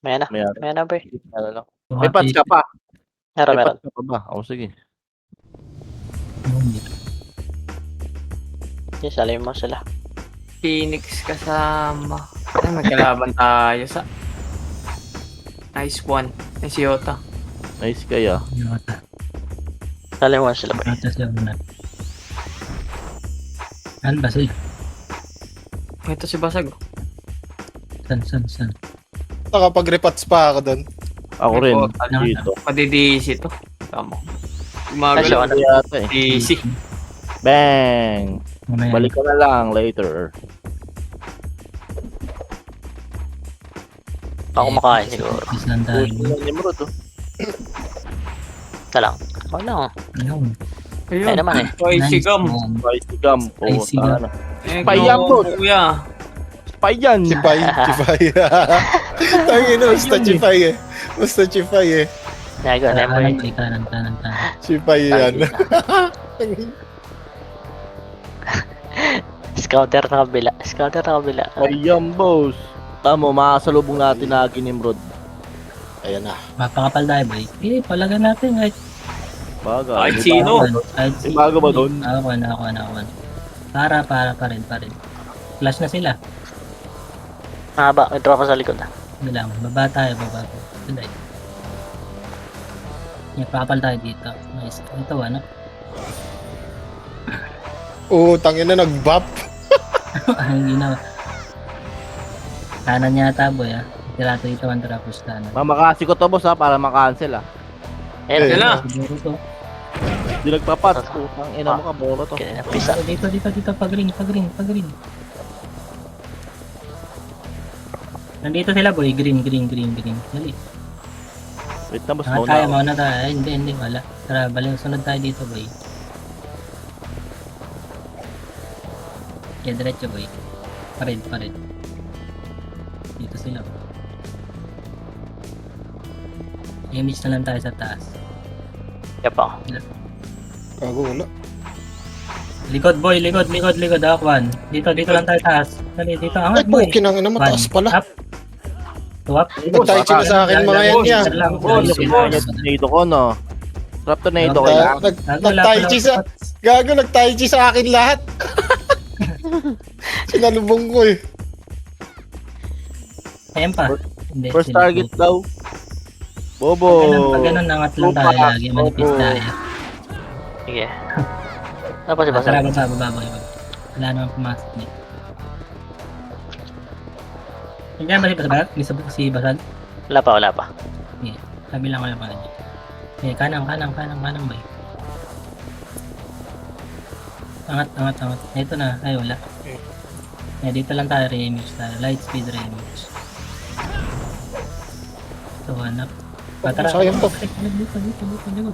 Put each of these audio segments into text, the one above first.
Maya na, Meron. maya na, boy. Ano lang. May patch ka pa? Meron, May meron. patch ka pa ba? O sige. Sige, salin mo sila. Phoenix kasama. Ay, magkalaban tayo sa... Nice one. Nice Yota. Nice kaya. Salin mo sila, boy. Ano ba sila? Ito si Basag. San? Nakapag-repats pa ako doon. Ako rin. Portal. Dito. Madidisi to. Tama. Ay, siya, Gumagalaw. ano? Yata eh. Easy. Bang! Balik ka na lang later. Ako makain siguro. Isang tayo. Nimrod oh. Ito lang. Ako lang. Ayun. Ay Ayun. naman eh. Spicy gum. Spicy gum. Spicy gum. Payam po. Kuya. Spy yan. Chipay. Tangin na, basta chipay eh. Basta chipay eh. Yago, na boy. Kanan. Chipay yan. Scouter na kabila. Scouter na kabila. Payam boss. Tamo, makasalubong natin na Nimrod. Ayan na. Mapakapal tayo boy. Palagan natin kahit Bagay. Kahit sino? May bago ba doon? Ako. Para pa rin. Flash na sila. Mahaba, may tropa sa likod. Hindi lang. Baba tayo. Hindi. Pakapal tayo dito. Nice. Ito ano? Oo, tangin na nag-bop. Hindi na. Kanan yata boy ah. Tirato dito ang trapos kanan. Mamakasi ko to boss ha, para makancel ha. Ayun, Sila. Siguro to. Hindi nagpapat. Ang ina mo ka, bolo to. Okay, napisa. Dito. Pag green. Nandito sila boy. Green. Dali. Wait na boss, Mauna tayo. Ay, hindi. Wala. Tara, sunod tayo dito boy. Kaya diretso boy. Pared. Dito sila. Image na lang tayo sa taas. Yapa. Gago, wala. Likod boy, likod. Akwan. Dito lang tayo taas. Dali, dito. Angat boy. Ay, kinang ina, mataas pala. Up. Tuwap. Nag-tai chi na sa akin mga yan niya. Tornado ko no. Trap tornado ko lang. Nag-tai chi sa... Gago, nag-tai chi sa akin lahat. Sinalubong ko eh. Ayan pa. Hindi, First sila target po. daw. Bobo. Pag ganun, nangat lang tayo lagi. Manipis tayo. Sige. Ano pa si Basag? Tara, baba boy. Wala naman pumasok niya. Nandiyan ba si Basag? Wala pa. Yeah. Sabi lang ko lang pala niya. Okay, kanang boy. Angat. Ito na. Ay, wala. Dito lang tayo re-image tayo. Light speed re-image. Ito, hanap. Tara. Sayang to. Dito.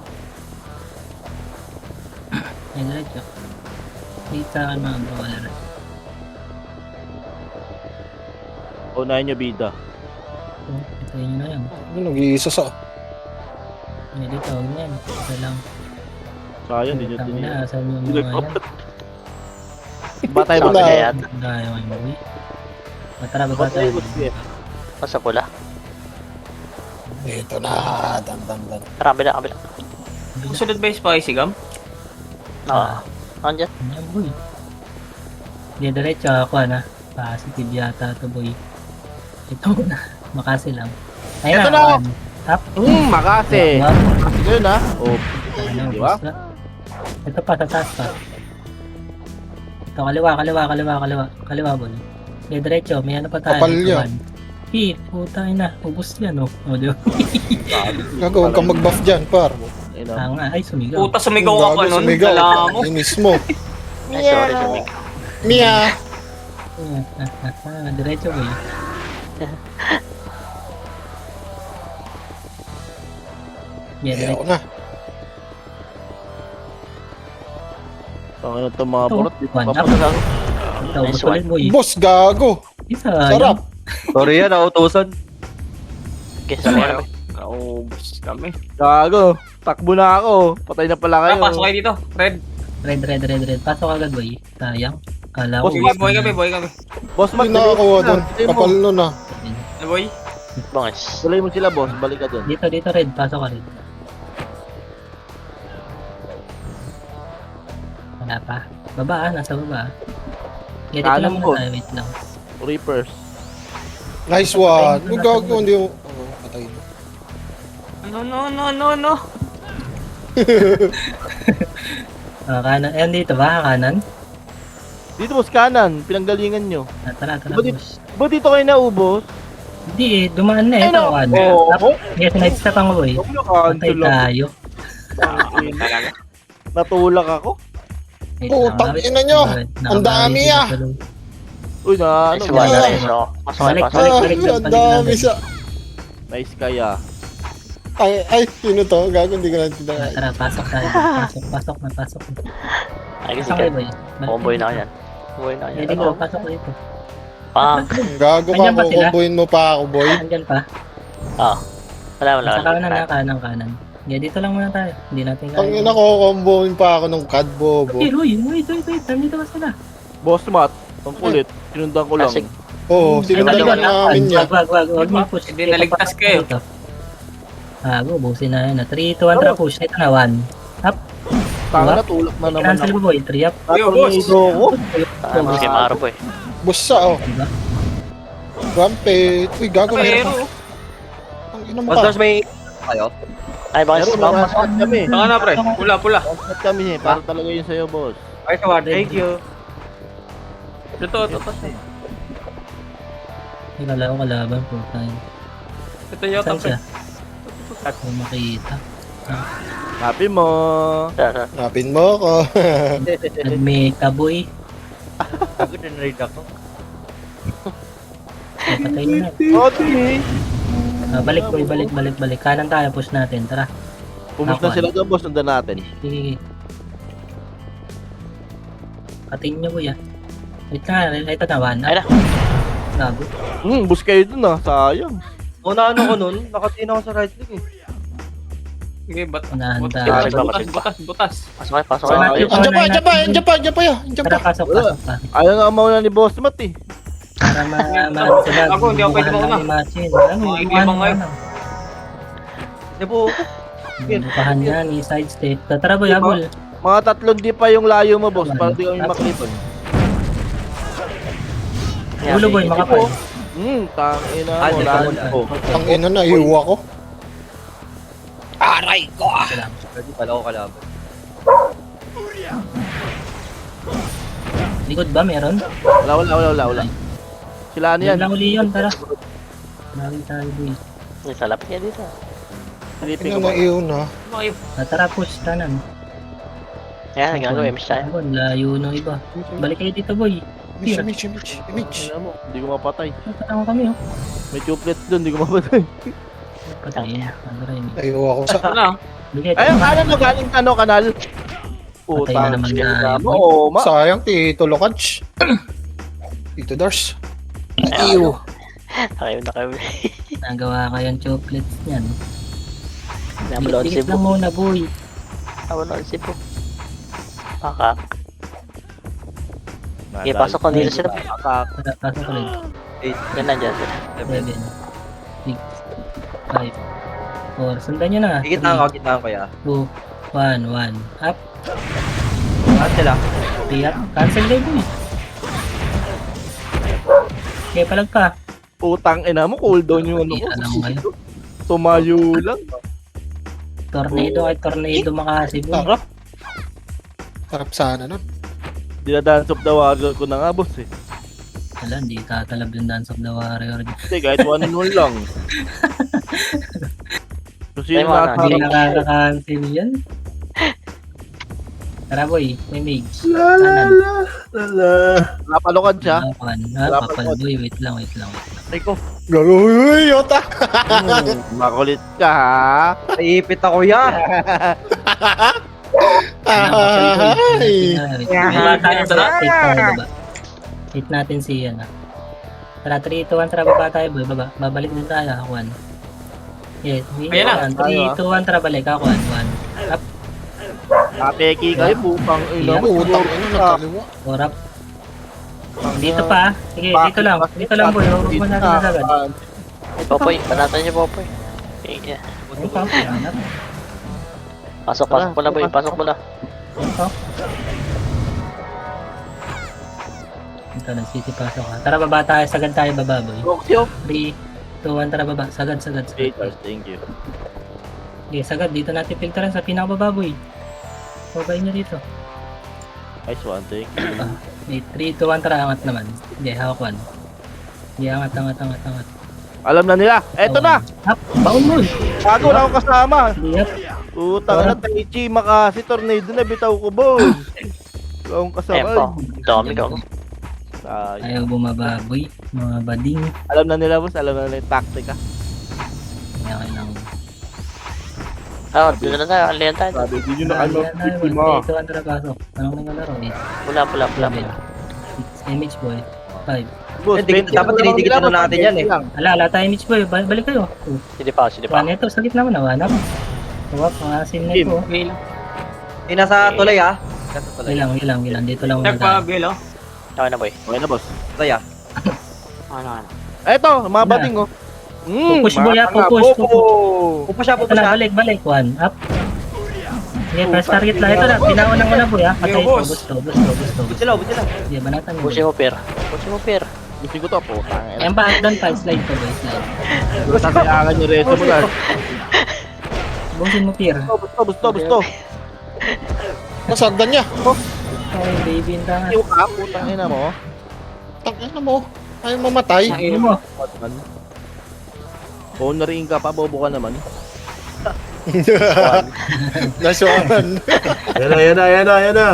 Ay, diretso. Dito ka mga brawler. Unahin nyo bida. Ito yun na yan. Nag-iisa sa... Dito, huwag na yan. Ito lang. Sayang, di nyo Tama tinignan. na, saan yung Hindi mga yan? nagpapat. Batay Sabi ba? kaya yata. Dahil yung boy. Tara, baba Batay tayo. ba siya? Basta pula. Ito na. Dan. Tara, kabila. Sunod ba yung spicy gum? Oo. Andyan. Yan boy. Hindi, diretso ako na. Positive yata to boy. Ito na. Makasi lang. Ayun Ito na! Tap. Makati. Yun ha. Oh, di ba? Ito pa, tatas pa. Ito, kaliwa boy. Hindi, diretso. May ano pa tayo. Kapal yan. Putang ina. Ubus yan oh. O, di ba? Gago, huwag kang mag-buff dyan, par. Tanga. Ay, sumigaw. Puta, sumigaw ka pa nun. Sumigaw. Kala mo. Inis mo. Ay, sorry, Sumig. Mia! Diretso boy. Yeah, Ayaw na. Tangin na itong mga Ito, burot. Di pa one up. papasang. Ito, Nice butulit boy. Boss, gago. Isa. Sarap. Sorry yan, nautusan. Okay, sorry na. Kaubos kami. Gago. Takbo na ako. Patay na pala kayo. Pasok kayo dito. Red. Red. Pasok agad boy. Sayang. Kala ko. Boss, Boy kami. Boss, Hindi nakakuha doon. Kapal nun ah. Boy. Bangis. Tuloy mo sila, boss. Balik ka dun. Dito, red. Pasok ka rin. Wala pa. Baba, nasa baba. Yeah, dito Kanan lang po. muna tayo. Wait lang. Reapers. Nice one. Huwag gago, hindi mo. Oh, patay na. No. Kanan. Ayan dito ba? Kanan? Dito, boss, kanan. Pinanggalingan nyo. Tara, Iba dito- boss. Ba dito kayo naubos? Hindi eh, dumaan na eh. Ay, no. Tawan. Oo. Yes, night-step ang boy. Huwag na Patay cancel lang. tayo. Talaga. Natulak ako. Wait Oh, lang, tangina nyo. Ang dami ah. Uy, na ano. Nice one, Ah. nice one. Pasok, Balik, pasok. balik. Ang dami sa... Nice kaya. Ay, sino to? Gago, hindi ko na tinanay. Tara, pasok tayo. Pasok. Ay, kasi Pasok kayo boy. Comboy na yan. Comboy na Eh, yan. dito, pasok dito. Pang. Gago ka, Andyan ba sila? kukubuin mo pa ako, boy. Andyan pa. Ah. Wala. Sa kanan na, kanan. Yeah, dito lang muna tayo. Hindi natin Ang ina ko, komboin pa ako ng CAD bobo. Hey, Roy, wait. Nandito ba sila? Boss Matt, ang kulit. Sinundan ko lang. Classic. Oo, sinundan Ay, lang namin niya. Wag mo push. Hindi, naligtas kayo. Busin na yun. 3, 2, 1, tara push. Ito na, 1. Up. Tanga na, tulak na naman Cancel ako. mo boy, 3 up. Yo, boss. Tornado ko. Ah, mas kay Maro po eh. Bussa, oh. Diba? Rampage. Uy, gago, Pero, meron. Ang ina mo Boss ka. Dars, may kayo? Ay, bangis. Pero Bangis. one-shot kami. saka na pre. Pula. One-shot kami eh. Para talaga yun sa'yo, boss. Ay, tawad. Thank you. Ito. Wala ko kalaban po tayo. Ito yata Saan pre. siya? Kung makita. Happy mo. Tara. Napin mo ko. Nagmeka boy. Ako din raid ako. Ay, patay na. Okay. Balik boy, balik. Kanan tayo, push natin. Tara. Pumus na sila doon, boss. Sundan natin. Sige. Patingin niyo boy ah. Wait nga, ito na, 1 Ay up. na. Gago. Bus kayo dun ah. Sayang. Una ano ko nun, nakatina ako sa right leg eh. Sige, Unahan butas. tayo. Butas. Pasok kayo, pasok So, kayo. Matthew, Andiyan pa. Andiyan Tara, pa. pasok. Ayaw nga mauna ni boss Matt eh. Para ma sila. Ako, hindi ako pwede bubuhan mauna. lang ni Machin. Ano, Mga bubuhan ibang ngayon. lang. Di po, Bubuhan yan, i-side step. Tara boy, habol. Mga 3 di pa yung layo mo, boss. Para di kami maklipon. Ulo boy, makapal. Tangina Ah, mo. di pa Lahat muna. ko. Ang ina na, hiwa ko. pwede pala ako kalaban. Likod ba meron? Wala. Sila ano Yan yan? lang uli yun, tara. Lagi tayo boy. May salapit niya dito. Silipin Ina ko na ba? iyo na. Tara, push kanan. Yan, gagawin mo siya. Ayun, layo ng iba. Balik kayo dito boy. Image. Ina mo, hindi ko mapatay. Patama kami oh. May tuplets doon, hindi ko mapatay. Patay na. Ano rin. Ayoko ako sa... Ano? Bigay. Ayun, ano na galing ano, kanal? Patay na naman na. Oo, Sayang, Tito Lokach. Tito Dars. Iyo. Na kayo. Nagawa kayong chocolates niyan. Nabalon si Dikit lang Po. muna boy. Nabalon si Po. Pakak. Okay, pasok ko dito sila. Tara, pasok ko rin. Yan nandiyan sila. 7, 6, 5, 4. Sundan nyo na. Kitaan ko ya. 2, 1, 1. Up. Saan sila? Stay up. Cancel kayo boy. Okay, palag ka. Utang ina mo, cooldown yung ano ko. Alam mo kayo. Tumayo lang. Tornado kay tornado makasi boy. Harap. Harap sana nun. Dinadance of the warrior ko na nga, boss eh. Wala, hindi tatalab yung Dance of the Warrior. Hindi, kahit 1-1 lang. So, sino Ay, mga Hindi nasa nakaka-cancel yan. Tara boy, may mage. Kanan. napalokan siya? Papal boy, wait lang. Ay ko, Gago, uy, yota. makulit ka ha? Naipit ako ya. Ay. Hit natin si ano. Tara, 3, 2, 1, tara baba tayo boy, baba. Babalik din tayo, ako 1. Yes, Ayan na. 3, 2, 1, tara balik, ako 1. Up, Kapeki kayo, bupang ina Yeah. mo. Utang ina, nagkaliwa. 4 up. Dito pa, sige, dito lang boy, huwag mo natin nasagad. Popoy, banatan niyo Popoy. Okay, yeah. Ayun pa, hanap. Pasok mo na boy, pasok mo na. Ayun pa. Ito, nagsisipasok ka. Tara, baba tayo. Sagad tayo, baba, boy. Roxio. 3, 2, 1, tara, baba. Sagad. Okay, Charles, thank you. Okay, sagad. Dito natin filteran sa pinakababa, boy. Babayin nyo dito. Nice one, thank you. 3, 2, 1, tara. Angat naman. Hindi, hawak 1. Hindi, angat. Alam na nila. Eto na! Up, baon mo. Bago na ako kasama. Hindi, up. Putang na, Taichi, Makasi, tornado na, bitaw ko, boy. Ikaw ang Ayan po, kasama. dami ka. Ay, Ayaw bumaba, boy. Mga bading. alam na nila, boss. Alam na nila yung taktika. Kaya kailangan. Doon na tayo, alihan tayo. Sabi, di nyo na kayo mag-victima. Ito ang pasok. Anong naglalaro? Pula. 6 image boy. 5. Boss, Dapat tinitigit na natin yan eh. Ala tayo image boy. Balik kayo. Sige pa. One ito, sakit naman. Nawanap. Huwag, mga sim na ito. Okay lang. Nasa tulay ah. Nasa tulay. Ilang. Dito lang muna tayo. Nagpa-bill, oh. Okay na boy. Okay na, boss. Tulay ah. Ano. Eto, mga bating, oh. Pupush, boy, ah, pupush. Pupo siya. Ito na, balik. 1, up. Sige, press target lang. Ito na, pinaunang ko na boy, ha. Patay ito. Gusto. Buti sila. Sige, banatan mo. Pusin mo pair. Gusto ko to, po. Ayan ba, doon pa, slide to boy, slide. Sasayangan nyo reso mo lang. Busin mo, Pier. Gusto. Masagdan niya. Okay, baby, yung tangan. Iyo ka, putang ina mo. Tangina mo. Ayaw mamatay. Ano mo? Honoring ka pa, bobo ka naman. Nasuaman. Ayan na. Ayan na.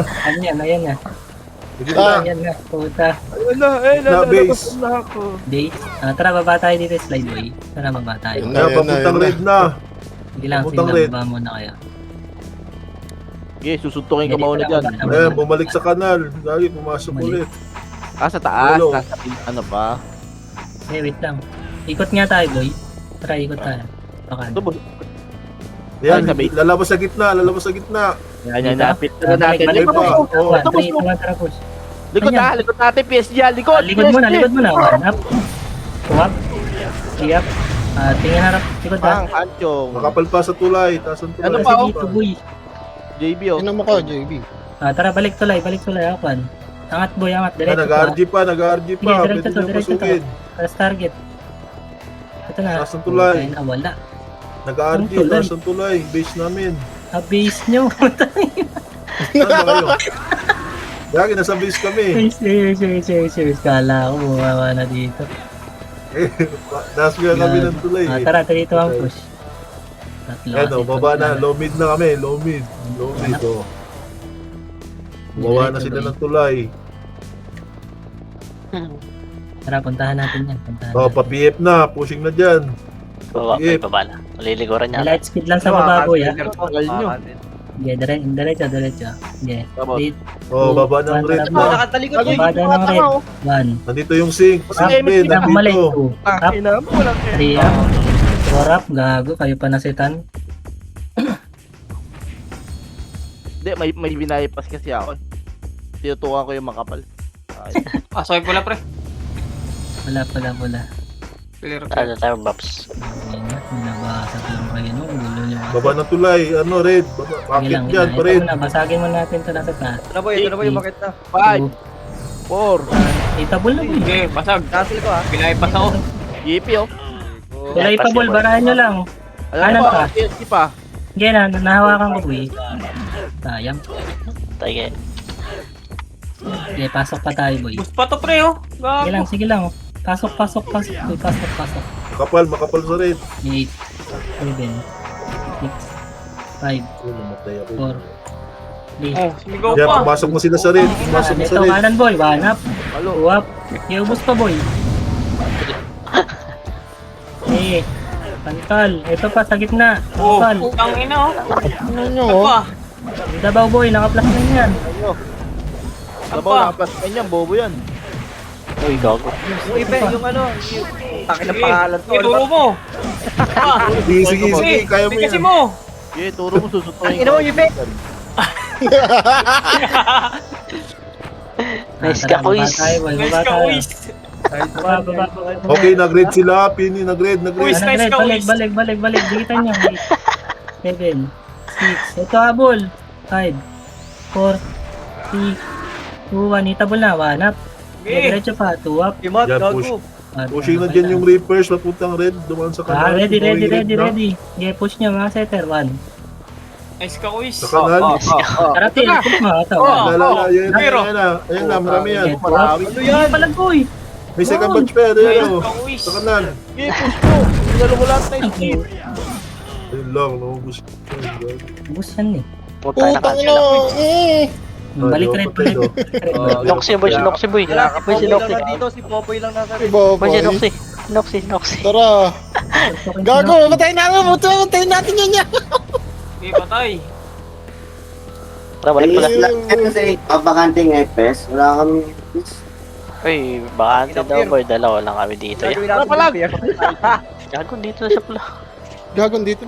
Ah, Ayan na, puta. Na-base. na ako. Dates. Tara, baba tayo dito, slide boy. Tara, baba tayo. Yun Ayan, papuntang red na. Sige lang, Papuntang red. baba muna kayo. Okay, susuntukin ka mauna dyan. Ayan, bumalik sa kanal. Lagi pumasok ulit. Sa taas, Hello. nasa ano pa. Wait lang. Ikot nga tayo, boy. Tara, ikot tayo. Baka. Ito, boss. Ayan, Ay, sabi. lalabas sa gitna. Yan, napit na natin. Balik, Likod, balik. boss. Ito, boss, boss. Tara, push. Likod natin, PSG. Likod Likod mo na. One up. Two up. Three up. Tingin harap. Likod ha. Ang kanchong. Makapal pa sa tulay. Taas ang tulay. Ano Kasi pa, oh? dito, boy. JB, oh. Tingnan mo ko, JB. Tara, balik tulay. Apan. Angat, boy. Diretso Nag-RG pa. Sige, Pwede diretso nyo to. pasukin. Taas target. Ito na. Taas ang tulay. Ay, wala. Nag-RG, Ang tulay. taas ang tulay. Base namin. Base nyo. Saan ba kayo? Lagi, nasa base kami. Serious. Kala ko bumawa na dito. Nasa kami ng tulay. Tara, dito ang push. Tatlo. Ayan o, kasi baba pag- na. Low mid na kami. Low mid o. Bawa na sila ng tulay. Tara, puntahan natin yan. O, pa-PF na. Pushing na dyan. Baba na. Maliliguran niya. Light speed lang sa baba, boy, ha. Tagal nyo. Okay, diretso. Okay. Tama. Wait, O, baba ng One, red tara, na. Nakatalikod ko. baba ng red. 1. Nandito yung sink. Kasi Sink may din, Pinakamali. nandito. 2. Up. Ina mo lang. 3 up. 4 up. Gago, kayo pa nasitan. Hindi, may binayipas kasi ako. Tinutukan ko yung makapal. Ay, Sakay pula, pre. Wala. Clear. Ano tayo, Babs? Ayun na, binabasag lang kayo, no? Gulo nyo. Baba ng tulay. Ano, red. Baba. Bakit dyan pa rin? Basagin mo natin ito nasa taas. Ito na boy, yung makit na. 5, 4, Itabol na, boy. Sige, basag. Cancel ko ah. Pinaipas ako. GP, oh. Wala itabol, barahan nyo lang. Alam Ano mo pa? pa, PSG pa. Sige na, nahawakan ko, boy. Sayang. Sige. Okay, pasok pa tayo, boy. Boost pa to, pre, oh. Gago. Sige lang. Pasok. Boy, pasok. Makapal sa red. 8, 7, 6, 5, Namatay ako. 4, 3. Oh, sumigaw Yan, pa. pumasok mo sila sa red. Pumasok mo sa Ito, red. kanan, boy. 1 up. Halo. 2 up. Iubos pa, boy. Eh, pantal. Ito pa, sa gitna. Oh, Pantal. tangina, oh. Ano nyo, Ano oh? pa? Dabaw, boy. Naka-plus na yan. Ano? Ano Sabaw pa? na, plus yan, bobo yan. Uy, gago. Yung iba, yung ano. Takin ng pangalan to. Ituro mo. Pa. Sige. Kaya mo Kasi yan. mo. Okay, turo mo susutuin Ino mo, Yupe. Nice Tara, ka, quiz. baba tayo, boy. Nice Baba ka, tayo. Uis. Baba. Okay, nag-red sila. Pini, nag-red. Uy, nice ka, Balik, Uwis. balik. Bigitan nyo. 7, 6. Ito habol. 5, 4, 3, 2, 1. Itabol na. 1 up. Diretso pa. 2 up. Imat, Yan, gago. Pushing na dyan yung Reapers. Papuntang red. Dumaan sa kanal. Ready. Going red na. Okay, push nyo mga setter. 1. Nice ka, Uwis. Sa kanal. Tara, til. Push mo. Ito. Ayan Pero- na. Ayan na, marami yan. Ano yan? Palagkoy. May second batch pa yan. Ayan Nice o. ka, Uwis. Sa kanal. Okay, push mo. Pinalo mo lahat na speed. Ayun lang, naubos. Bus yan eh. Puta na Putang cancel ako. ina. Balik red. Noxy boy, si Noxy boy. Wala, si Boy, si Popoy lang Noxy. nandito. Si Popoy lang nasa red. Boy, si Boboy. Noxy. Tara. Gago, matayin natin yan. Hindi, patay. Tara, balik pala. Kasi pabakanting FPS, wala kami Uy, bakante daw boy. Dalawa lang kami dito. Ya. Gagawin natin palag. yung Gago, dito na siya pala. Gagon dito.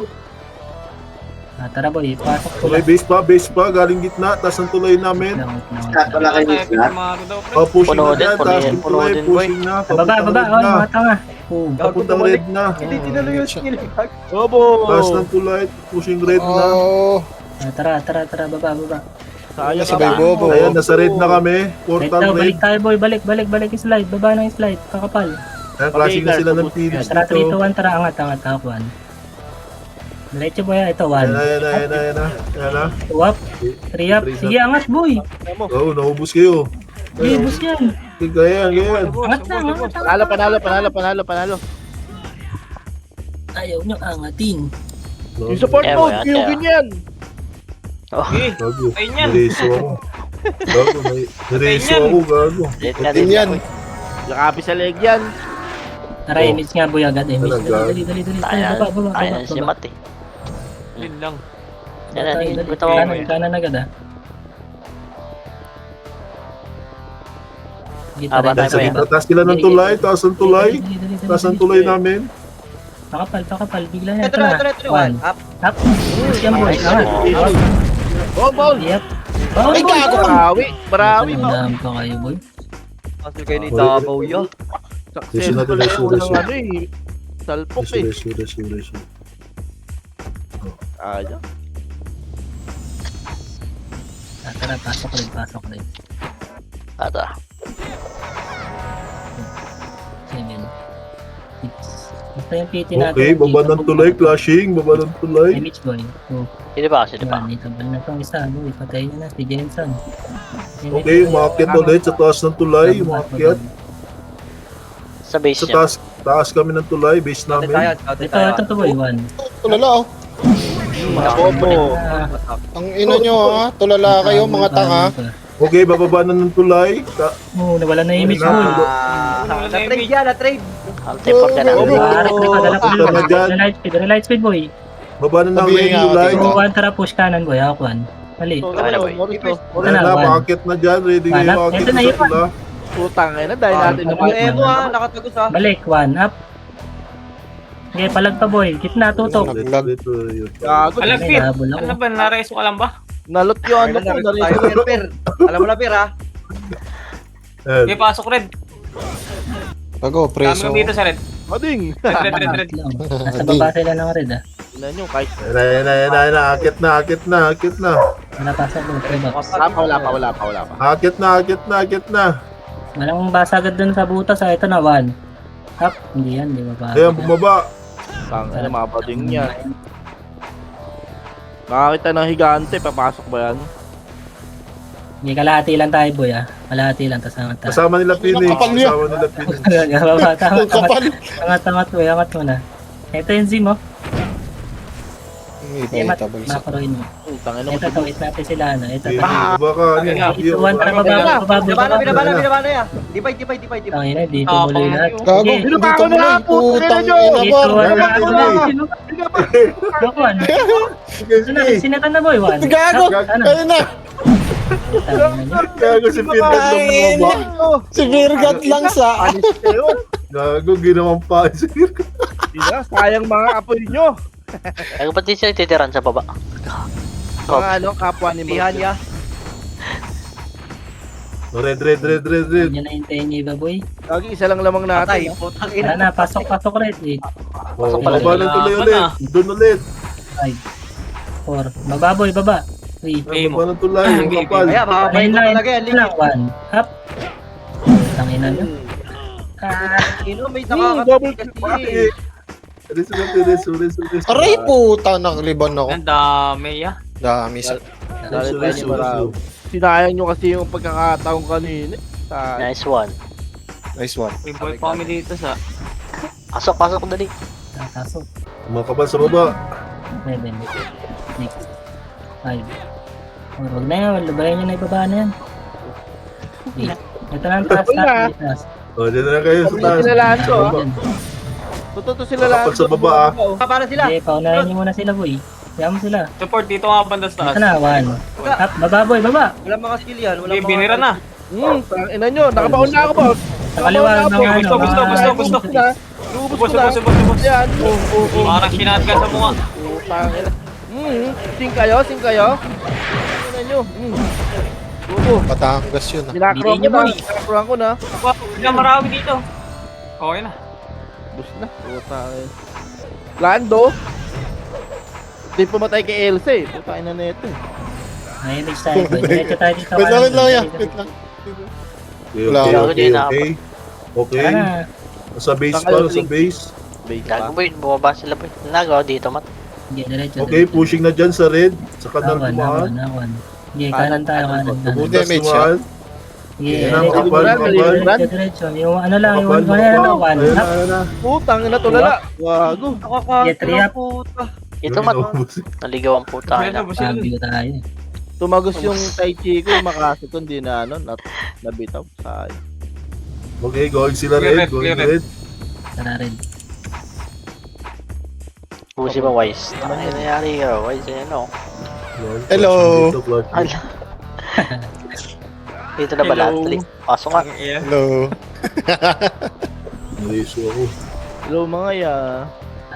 Tara boy, pasok ko Tulay base pa, galing gitna, taas ng tulay namin. start, wala kayo Patay, start. Maro daw, pre. Oh, pushing Puno na din, dyan, taas ng puno tulay, din, boy. pushing na. Baba, Papuntang red oh, na. mga tanga. Papuntang red na. Hindi tinalo yung skill. Bobo. Taas ng tulay, pushing red na. Oh, Tara, baba. Sayang sabay ka. bobo. Ayan, nasa red na kami. Right Portal daw, red. balik tayo boy, balik slide, baba ng slide, kakapal. Ayan, clashing na sila ng Phoenix Tara, 3 dito. to 1, tara, angat, takwan. Diretso boy, ito, 1. Ayan na. 2 up, 3 up, sige, angat boy. Oh, naubos kayo. Sige, bus yan. Ganyan. Angat na, Panalo. Ayaw nyo angatin. Yung support Eh, mode, boy, yung ate, ganyan. Oh, Okay. Gago, Ayun yan. nireso ako. Gago, nireso Ayun yan. ako, gago. late na Din din yan. boy. Nakapi sa leg yan. Tara, image nga boy agad, image. Talaga? Dali. Kaya na si Baba. Matt eh. Yun lang. Yan na, Dali, bitaw mo. kanan agad ah. Sige, Ah, tara, bata Sa pa yan. gitna, taas sila ng tulay, taas ng tulay. Dali, Taas ng tulay namin. Pakapal, bigla yan. Ito na. 1. Up. Up. Push yan boy, angat. Oh, ball. Yep. Oh, Ay, boy, gago. Barawi. Tandaan pa kayo boy. Kaso kayo ni Davao ya. Successful Reso. ng ano eh. Salpok eh. Reso. Ayaw. Tara, pasok rin. Ata. 7. 6. Basta yung PT natin. Okay, baba ng tulay, clashing, baba ng tulay. Image boy. Oh, Hindi ba? Sino pa? yan, itabal na tong isa boy. Patayin nyo na si Jensen. Okay, umakyat ulit sa taas ng tulay, umakyat. Sa base Sa niya. taas kami ng tulay, base namin. Ito to boy, 1. tulala oh. Mga bobo. Ang ina nyo ha. Tulala kayo mga tanga. Okay, bababa na ng tulay. Oh, nawala na yung image Wala boy. na. Na-trade yan, na-trade. Ang temper ka na. Bobo. Dala ko Tama dyan. light speed boy. Baba na ng Sabihin red nga, tulay. ito. 1 tara push kanan boy, ako 1. Mali. Kaya na, boy. Morito. Ayan na, One. makakit na dyan. Ready kayo One up. makakit Ito na sa yun. tula. Putang ina, dahil natin Ano naman. Emo ha, nakatagos ha. Balik, 1 up. Okay, palag pa boy. Gitna, tutok. Ito, yun. Gago. Alam, Pir. Habol ako. Ano ba, nareso ka lang ba? Nalot yung ano ko. Tayo, Per. Alam mo na, Per ha? Ayan. Okay, pasok red. Bago, Kami preso. dito sa red. Mading. Red. Nasa baba sila ng red ah. Tignan nyo, kahit Ayan na. Akit na. Wala pasok boy, pre box. wala pa. Akit na. Walang basa agad dun sa butas ah. Ito na, 1. Up. Hindi yan, di ba pa? Ayan, bumaba. Tang ina, mga bading yan. Nakakita ng higante, papasok ba yan? Hindi, kalahati lang tayo boy ah. Kalahati lang, tas angat tayo. Kasama nila Phoenix. Kapal niya. Baba, Ang kapal. angat boy, angat mo na. Ito yung Zim oh. Hindi, tabal sa. Makaroin mo. Tang ina mo. Ito, tawid natin sila ano. Ito, Baka ito, 1 para baba. Binaba na ya. Dipay. Tangina, dito Ah, muloy lahat. Gago, Sige, hindi Baka tumuloy. na, Putang nyo. ina dito, ba? 1 para Gago, baba. Ako, ano? Sinatan na boy, 1. Gago, Ano? ayun na. Gago si Phoenix Ay, ng bumaba. Si Virgat lang sa. Anis kayo. Gago, ginawang pa si Phoenix. Ina, sayang mga apoy nyo. Ay, ba't di sila titiran sa baba? Mga ano, kapwa ni Pihan Morgan. ya. Oh, red. Yan na hintayin niyo iba, boy. Lagi isa lang lamang Patay, natin. putang Tara ina. na, pasok red eh. Oh, pala baba ng tuloy ulit. Doon ulit. 5, 4, baba boy, baba. 3, Baba ng tulay, yung kapal. Kaya, makakapayin ko talaga yan. lang, 1, up. Tangina nyo. Ino, may Double nakakatas kill. kasi. Reso. Aray puta, nakaliban ako. Ang dami ah. Dami sa... Dahil tayo ni Marao. Sinayang nyo kasi yung pagkakataong kanina. Nice one. Nice one. May boy pa kami dito sa... Pasok, dali. Tasok. Mga kapal sa baba. 7, 6, 5. Huwag na yan, lubayan nyo na ibaba na yan. 8. Ito na ang taas natin. Taas. Oh, dyan na kayo sa Hindi taas. sinalaan to. Yan. Totoo sila Mga lahat. kapal sa baba, ah. Para sila. Sige, paunahin nyo muna sila boy. Kaya mo sila. Support dito nga banda sa taas. Ito na, 1. Up, baba boy, baba. Walang mga skill yan. Walang Hindi, binira na. Ina nyo, nakabaon na ako ba? Nakaliwa ng mga ano. Gusto. Ubus Bus. ko na. Yan. Parang sinatgan sa mukha. Pangina. Sing kayo. Ina nyo. Bubo. Patangas yun ah. Binakroan ko Hindi na. nyo, boy. Binakroan ko na. Hindi marami dito. Okay na. Bus na. Putangin. Lando. Hindi pumatay kay Elsa eh. Putangin na neto eh. Ay, next time boy. Diretso tayo dito. Wait lang yan. Wait lang. Wala ako. Okay. Tara. Nasa base pa, nasa base. Base pa. Gago boy, bumaba sila boy. Nagawa dito, mat. Sige, diretso. Okay, pushing na dyan sa red. Sa kanal kumaan. Nawan. Sige, kanan tayo, kanan. Papuntas Damage, kumaan. Sige, Yan ang diretso. kapal, kapal. Diretso. Yung ano lang, yung Kapal, 1 kapal. one. Ayan na, Up. ayan na. Putangin na tulala. Wago. Get three up. puta. Ito, mat. Naligaw ang puta. Ano ba sila? Cambio tayo. Tumagos yung Tai Chi ko. Makasi ko hindi na nabitaw. Sayang. Okay, going sila Clear red, red, going clear red. red. Tara rin. Busi ba, Wise? Ano nangyari ka? Wise, ano? Hello. Dito, clutch. Ala. Dito na ba lahat? Dali. Pasok nga. Yeah. Hello. Naliso ako. Hello mga ya.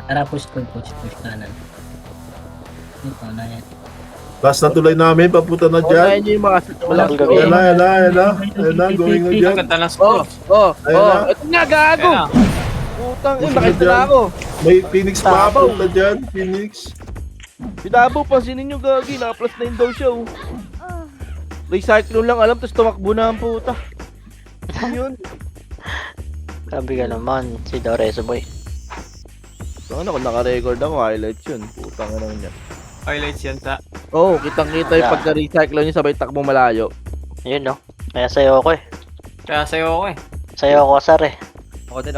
Tara, push kanan. Ito na yan. Last na tulay namin, papunta na Unahin dyan. nyo yung mga walang Gabi. Ayan na, going na dyan. Ganda ng Oh, score. Ayan na. ito nga gago. Ayan na. Putang ina, Puso nakita na na dyan. ako. May Phoenix pa, papunta dyan, Phoenix. Binabaw, pansinin nyo gagi, naka-plus 9 daw siya oh. Recyclone lang alam, tapos tumakbo na ang puta. Ano yun? Grabe ka naman. Si Doreso boy. So, ano, kung naka-record ako, highlights yun. Putang ina niya. Highlights yan sa... Oo, kitang-kita yung pagka-recyclone niya sabay takbong malayo. Yun no. Kaya sayo ako eh. Kaya sa'yo ako eh. Sayo ako asar eh. Ako din.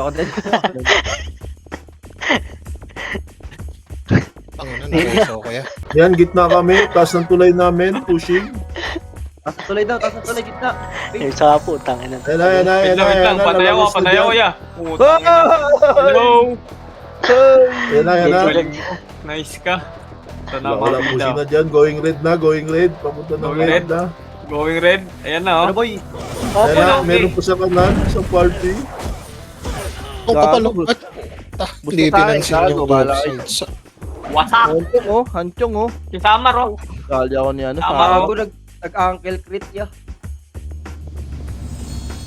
Ang ano, nag-iso ko ya. Yan, gitna kami, taas ng tulay namin, pushing. Taas na tuloy daw, taas na tuloy, gitna. Yung sa putang ina. Ayan na, Wait lang. Patay ako ya. Putang ina. Hello. Ayan na. Nice ka. Ito na Wala, mga pushing bida. na dyan, going red, papunta na Going red red. na. Going red. Ayan na Ano oh. boy? Opo Ayan na, na, meron okay. pa sa kanan, sa party. Ang kapal. Gago. At, hindi Basta tayo, pinansin gago, yung bahala doors. kayo. Wasak. Hanchong oh. Si Samar oh. Kali ako niya, ano, Tama, sa Bago nag-ankle crit ya.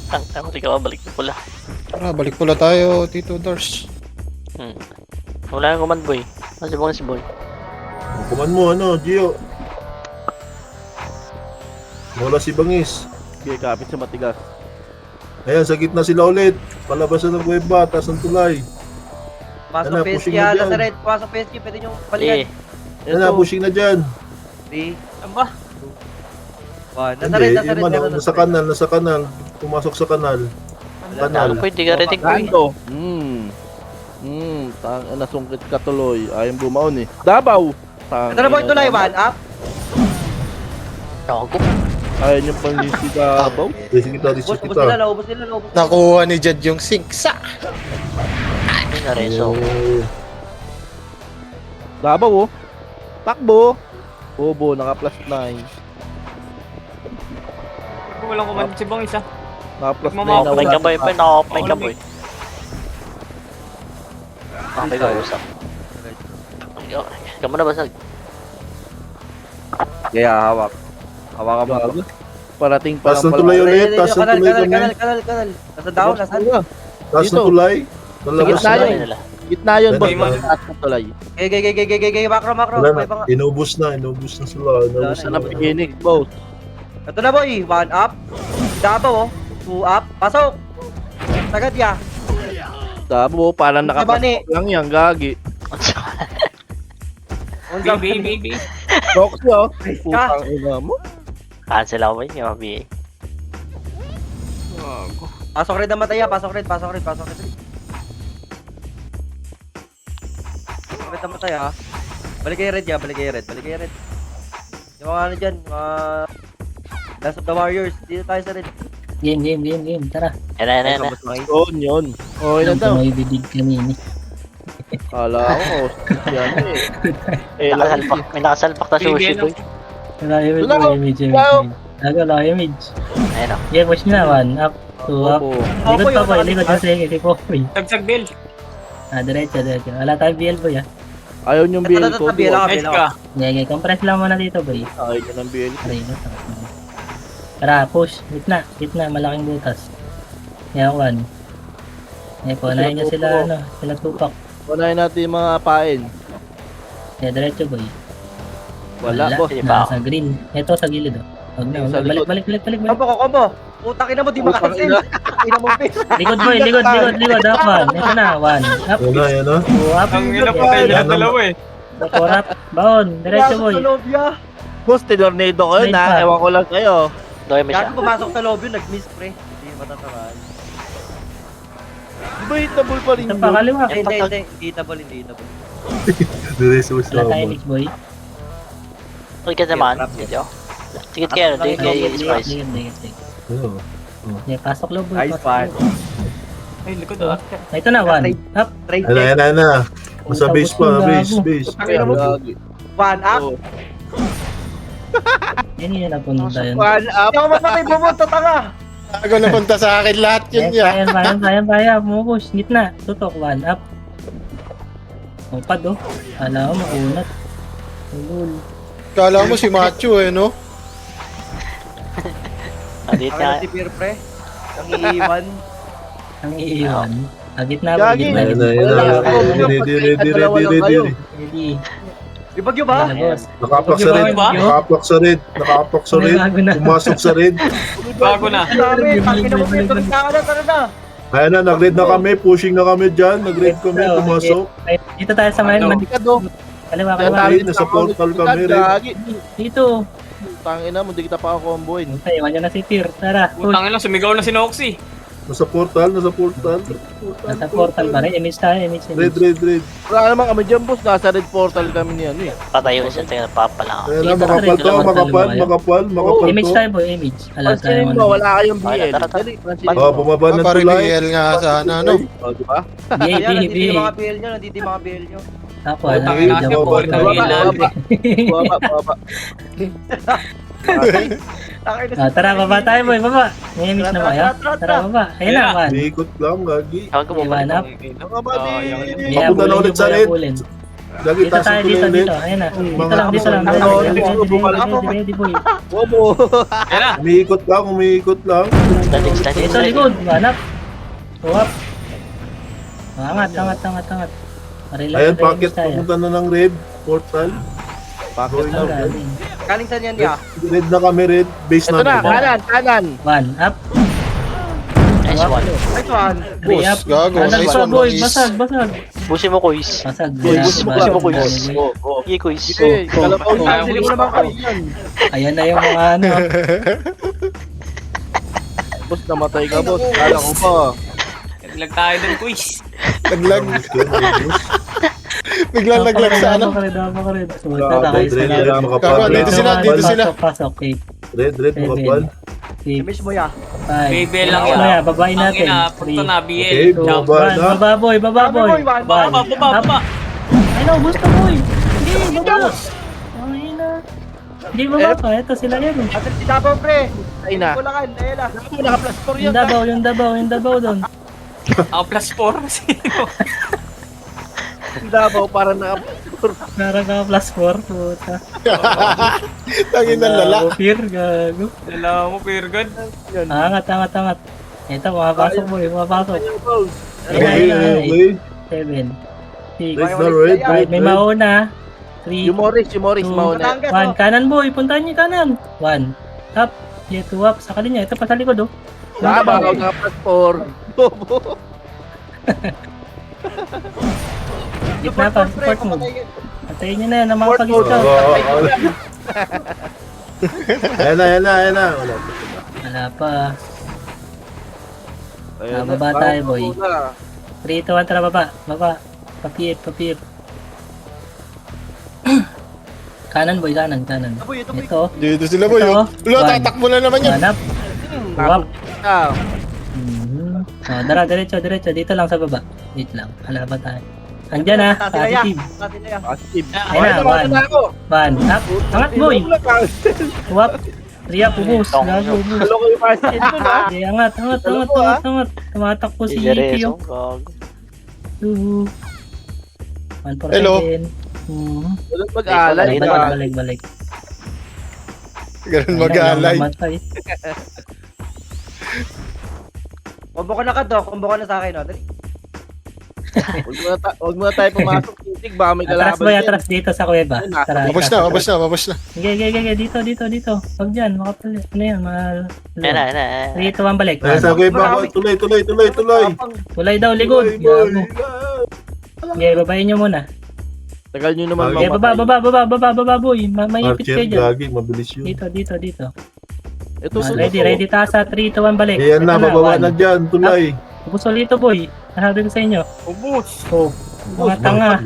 Tang, di ka balik na pula. Tara, balik pula tayo, Tito Dars. Wala yung command boy. Ano si boy? Kuman mo, ano, Gio. Wala si Bangis. Sige, kapit sa matigas. Ayan, sa gitna sila ulit. Palabasan ng kuweba, taas ng tulay. Pasok Ano, PSG pushing na ya, dyan. nasa red. Pasok PSG, pwede nyo Eh, balikan. Ayan na, pushing na dyan. 3, Ano ba? 1. Nasa Hindi, red, nasa yung red. ano, meron nasa kanal. Pumasok sa kanal. ano po hindi ka ready boy? Lando. Nasungkit ka tuloy. Ayun bumaon eh. Dabaw. Ito na boy, tuloy, 1 up. Gago. Ayun yung panlisi Dabaw. Racing kita, Ubus, racing ubus kita. nila, naubos nila, naubos. Nakuha ni Jed yung singsa. Yung Doreso. Dabaw oh. Takbo. Bobo, naka-plus 9. Kung walang command si Bang isa. Naka-plus 9 Nagmamahal. na May wala. kaboy pa, naka-off ka boy. Okay ka, usap. Kamu na basag. Kaya hawak. Hawakan mo. Gago. Parating pa Taas lang ng tulay ulit. Taas ng Kanal, tulay kanal, kami. kanal, kanal, kanal. Nasa down, nasa Taas Dito. ng tulay. Sige, Lalabas tayo. na. Sabi nila. Gitna yun, boss. Ganun. Taas ng tulay. Gay, macro, Wala may na. mga. Inubos na sila. Inubos Sa na. napiginig, boss. Ito na boy, 1 up. Dabaw, 2 up. Pasok. Sagad ya. Tabo, parang Tabani. nakapasok lang yan, gagi. Unsa Baby. Roxy, oh. Nice ka. Putang ina mo. Cancel ako ba yun, yung MBA? Pasok red ang mataya, pasok red. Pasok red ang mataya. Balik kayo red ya, balik kayo red. Yung mga ano dyan, mga Last of the Warriors, dito tayo sa red. Game. Tara. Yan na. Yun. Oh, yun Yung daw. tumoy bidig kanini. Kala ko, yan eh. May nakasalpak na sushi, boy. Wala image, Wala. image. Wala. Wala image. Ayun o. Yeah, push na. 1 up, 2 up. Opo. Likod pa boy, likod na sige. Si Popoy. Tagsag Bill. Diretso. Wala tayong BL boy ah. Ayaw niyong BL Ito, ko. BL ako. Edge ka. Yeah, compress lang muna dito boy. Ayaw niyo ng BL. Aray, no? Tara, push. Gitna, malaking butas. Yeah, 1. Po, unahin niya sila, sila tupak. Unahin natin yung mga pain. Yeah, diretso boy. Wala, boss. Sige pa. Nasa green. Ito sa gilid oh. Huwag na, Sa likod. balik. Combo. Putang ina mo, di makasin. Ina mo, face. Likod boy, likod. Up 1. Ito na, 1. Up, Yan na. 2 up. Ang ina pa tayo Yan na dalawa eh. 4 up. Baon, diretso boy. Sa loob ya. Boss, tinornado ko yun Wait ha. pa. Ewan ko lang kayo. Doy mo siya. Gago pumasok sa loob yun, nag-miss pre. Hindi matatamaan. Di ba hitable pa rin Ito yun? pa, kaliwa. Hindi. Hitable. Diretso sa Wala tayo sabon. mix boy. Uy, ka naman. Dito. Tigit kayo. Tigit kayo. Spice. Dikit. Oo. Yeah, pasok loob boy. Nice pasok one. loob. Ay, likod ah. Ito na, 1. Up. Trade Ayan check. na. Nasa base pa. Base. Ang Gagi. 1 up. Oh. Yan yun napunta yun. One up. Hindi ako mapatay, bumunta tanga. Gago napunta sa akin lahat yun ya. Kaya. Pumupush. Gitna. Tutok. 1 up. Upad oh. Alam mo, makunat. Ulul. Kala mo si Macho eh, no? Dito Ako nga. na si Pierre pre. Ang iiwan. Ang iiwan. Gitna po. Gagi. Gitna. Ayan na. Ready. Ready. May bagyo ba? Boss. Nakaplak sa red. Ba? Nakaplak sa red. Bago na. Pumasok sa red. Bago na. Dami, tangin na mo pre. Tuloy na tara na. Ayan na, nag-red na kami. Pushing na kami dyan. Nag-red kami. Pumasok. Dito tayo sa main. Ikado. Kaliwa. Tayo, nasa portal kami rin. Gagi. Dito. Tangina mo, di kita pa ako comboin. Okay, iwan nyo na si Tyr. Tara. Push. Utangin lang, sumigaw na si Noxy. Nasa portal. Nasa portal pa rin. Image tayo. Red. Wala naman kami dyan, boss. Nasa red portal kami niyan eh. Patayo siya. Tingnan, papalang ako. Ayan Sige, na, makapal to. Makapal Image to. tayo boy. Image. Alas tayo. Pansinin mo, wala kayong BL. Tara, tara. Dali, pansinin Oh, mo. bumaba ng Pare tulay. BL nga sana, no? Oh, di ba? Ayan, nandito BA. yung mga PL nyo. Nandito yung mga PL nyo. Ako, Utangin na siya. Balik na rin natin. Baba. Tara, baba tayo boy. Baba. May image na ba kayo? Tara, baba. Ayun na, man. Umiikot lang, gagi. Tawag ko mo ba? Iwan up. Mga badi. Yeah, Papunta na bulin ulit yung sa boy, red. bulin. Gagi, Dito taas tayo, ang tulay dito. ulit. Ayun na. Dito Mga lang. Ready boy. Bobo. Yan na. Umiikot lang. Dito, likod. Hanap. Tuwap. Angat. Ayan, packet. Papunta na ng red. Portal. Bakit na? Kaling saan yan ya? Red na kami, red. Base Ito na, namin. kanan. 1 up. Nice one. Nice one. 3 up. Gago, Basag nice pa one, boy. boys. Basag. Busi mo, Kuis. Basag. Busi mo, Kuis. Oh. Sige, Kuis. Eh, kalabaw Ayaw yan. Sili mo ko naman kayo yan. Ayan na yung mga ano. Boss, namatay ka, boss. Kala ko pa. Naglag tayo dun, quiz. Naglag. Biglang naglag sa ano. Red. Red, makapal. Dito sila. Pasok. 8, Red, makapal. 6, Miss mo ya. 5. Baby lang Ano yan. yan? Babayin Ang natin. ina, punta na, Okay, BL. Jump. bumaba na. Baba boy. Baba. Ay no, gusto boy. Hindi, baba. Ay na. Hindi baba pa. Ito sila yan. Asan si Dabaw pre? Ay na. Kulangan, ayun na. Naka-plus 4 yan. Yung dabaw doon. Ako plus 4. Sino? Dabaw para naka Meron ka plus 4, puta. Tangin ng lala. Fear, gago. Dala mo, Pirgad. Angat. Ito, pumapasok boy, pumapasok. Okay, okay. 7, 6, Raise na red, 5, may mauna. 3, Yung Morris Two. mauna. 1, kanan boy, puntahan niyo kanan. 1, up, yeah, 2 up, sa kalinya. Ito pa sa likod oh. Tama, ako nga plus 4. Bobo. Gitna pa, support move. Patayin niyo na yan, ang mga Support pag-scout. Ayan na. Wala pa. Wala pa. Baba tayo, boy. 3, 2, 1, tara baba. Papiyip. Kanan boy, kanan. Ito. Dito sila boy. Ito. Lo, tatakbo na naman yan. Hanap. Wap. Ah, Dara, diretso. Dito lang sa baba. Dito lang. Hala ba tayo? Andyan ha, positive. positive. Ayun na, 1. Up. Angat boy. Wap. 3 up, ubus. Gago, ubus. Halo ko yung positive dun ha. Okay, angat. Tumatakbo si Diretso. Pio. Gag. 1 for Hello. 7. Walang mag-alay. Balik. Ganun mag-alay. Mamatay. Combo ka na ka to, combo ka na sa akin, no? Dali. Huwag muna tayo pumasok. Titig, baka may Atras kalaban boy, yan. atras dito sa kuweba. Tara, Mabos na. Sige, dito. Huwag dyan, makapal. Ano yan, Ayan na. 3, 2, 1, balik. Ayan sa kuweba ko. Tuloy. Tulay daw, ligod. Gago. Okay, babayin nyo muna. Tagal nyo naman Okay, baba, boy. Maipit Archer, kayo dyan. gagi, mabilis yun. Dito. Ito, Ready, tasa. 3, 2, 1, balik. Ayan na, Ito bababa one. na dyan, tulay. Ubus ulit ito, boy. Sabi ko sa inyo. Ubus. Oh, mga tanga.